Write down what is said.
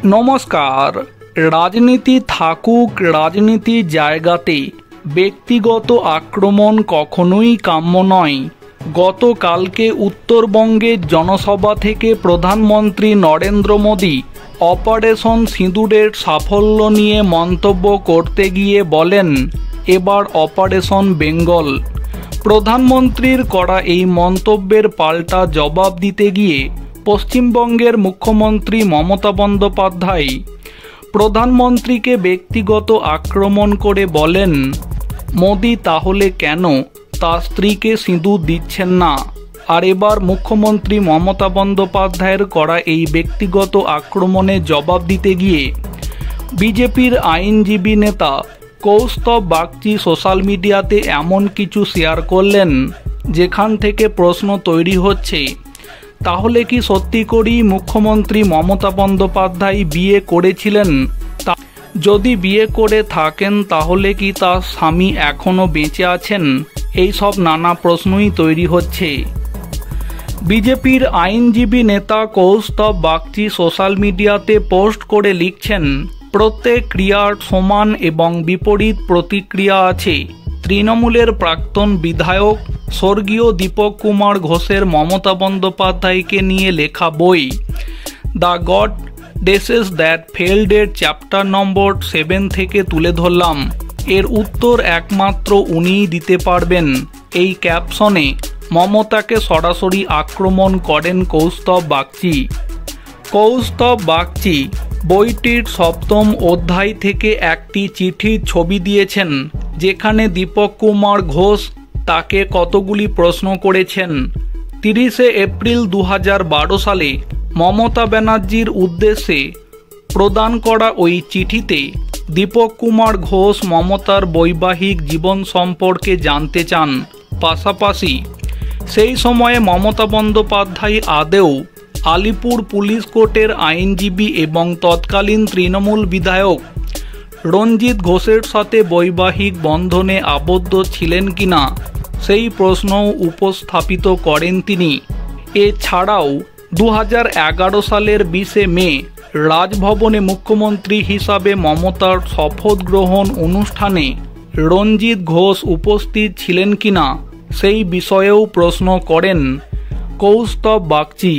নমস্কার। রাজনীতি থাকুক রাজনীতির জায়গাতে ব্যক্তিগত আক্রমণ কখনোই কাম্য নয়। গতকালকে উত্তরবঙ্গের জনসভা থেকে প্রধানমন্ত্রী নরেন্দ্র মোদী অপারেশন সিঁদুরের সাফল্য নিয়ে মন্তব্য করতে গিয়ে বলেন, এবার অপারেশন বেঙ্গল। প্রধানমন্ত্রীর করা এই মন্তব্যের পাল্টা জবাব দিতে গিয়ে পশ্চিমবঙ্গের মুখ্যমন্ত্রী মমতা বন্দ্যোপাধ্যায় প্রধানমন্ত্রীকে ব্যক্তিগত আক্রমণ করে বলেন, মোদী তাহলে কেন তার স্ত্রীকে সিঁদুর দিচ্ছেন না। আর এবার মুখ্যমন্ত্রী মমতা বন্দ্যোপাধ্যায়ের করা এই ব্যক্তিগত আক্রমণে জবাব দিতে গিয়ে বিজেপির আইনজীবী নেতা কৌস্তব বাগচি সোশ্যাল মিডিয়াতে এমন কিছু শেয়ার করলেন, যেখান থেকে প্রশ্ন তৈরি হচ্ছে, তাহলে কি সত্যি করেই মুখ্যমন্ত্রী মমতা বন্দ্যোপাধ্যায় বিয়ে করেছিলেন? যদি বিয়ে করে থাকেন তাহলে কি তার স্বামী এখনও বেঁচে আছেন? এই সব নানা প্রশ্নই তৈরি হচ্ছে। বিজেপির আইনজীবী নেতা কৌস্তব বাগচি সোশ্যাল মিডিয়াতে পোস্ট করে লিখছেন, প্রত্যেক ক্রিয়ার সমান এবং বিপরীত প্রতিক্রিয়া আছে। তৃণমূলের প্রাক্তন বিধায়ক স্বর্গীয় দীপক কুমার ঘোষের মমতা বন্দ্যোপাধ্যায়কে নিয়ে লেখা বই দ্য গড ডেসেস দ্যাট ফেল্ড এর চ্যাপ্টার নম্বর 7 থেকে তুলে ধরলাম। এর উত্তর একমাত্র উনিই দিতে পারবেন। এই ক্যাপশনে মমতাকে সরাসরি আক্রমণ করেন কৌস্তব বাগচি। কৌস্তব বাগচি বইটির 7ম অধ্যায় থেকে একটি চিঠির ছবি দিয়েছেন, যেখানে দীপক কুমার ঘোষ তাকে কতগুলি প্রশ্ন করেছেন। 30শে এপ্রিল 2012 সালে মমতা ব্যানার্জির উদ্দেশ্যে প্রদান করা ওই চিঠিতে দীপক কুমার ঘোষ মমতার বৈবাহিক জীবন সম্পর্কে জানতে চান। পাশাপাশি সেই সময়ে মমতা বন্দ্যোপাধ্যায় আদৌ আলিপুর পুলিশ কোর্টের আইনজীবী এবং তৎকালীন তৃণমূল বিধায়ক রঞ্জিত ঘোষের সাথে বৈবাহিক বন্ধনে আবদ্ধ ছিলেন কিনা সেই প্রশ্নও উপস্থাপিত করেন তিনি। এছাড়াও 2011 সালের 20শে মে রাজভবনে মুখ্যমন্ত্রী হিসাবে মমতার শপথ গ্রহণ অনুষ্ঠানে রঞ্জিত ঘোষ উপস্থিত ছিলেন কিনা সেই বিষয়েও প্রশ্ন করেন কৌস্তব বাগচি।